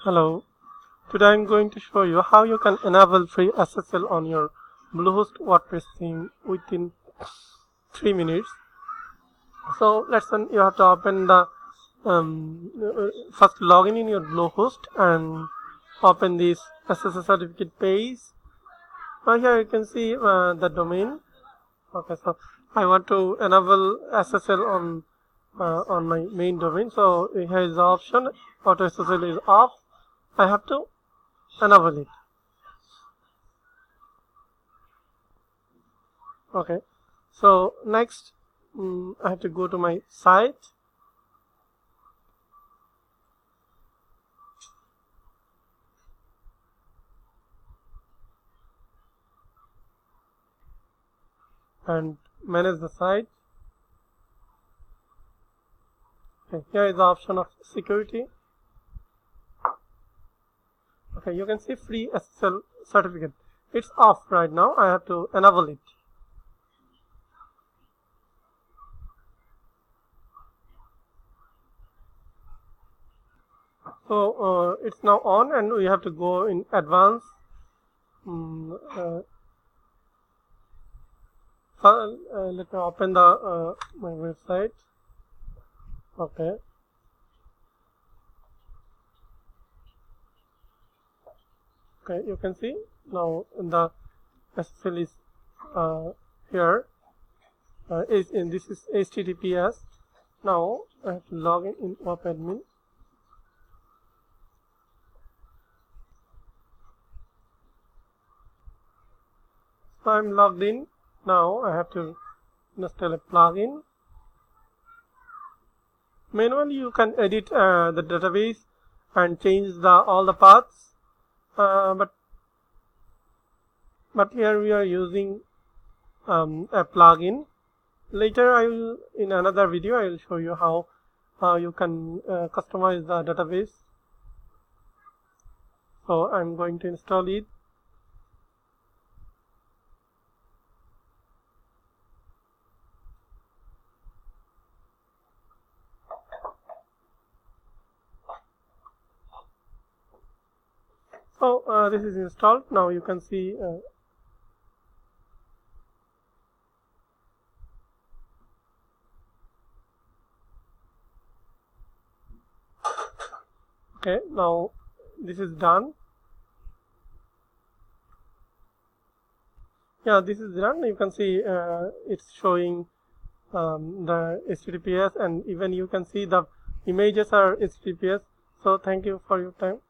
Hello, today I'm going to show you how you can enable free SSL on your Bluehost WordPress theme within 3 minutes. So let's say you have to open the first login in your Bluehost and open this SSL certificate page. Here you can see the domain. Okay, so I want to enable SSL on my main domain. So here is the option. Auto SSL is off. I have to enable it. Okay, so next I have to go to my site. And manage the site. Okay, here is the option of security. Okay, you can see free SSL certificate. It's off right now. I have to enable it. So it's now on, and we have to go in advanced. Let me open the my website. Okay. Okay, you can see now the SSL is here. This is HTTPS. Now I have to log in WebAdmin. So I'm logged in. Now I have to install a plugin. Manually, you can edit the database and change all the paths. But here we are using a plugin. Later, in another video, I will show you how you can customize the database. So I'm going to install it. So this is installed. Now you can see okay, now this is done. Yeah, this is done. You can see it's showing the HTTPS, and even you can see the images are HTTPS. So thank you for your time.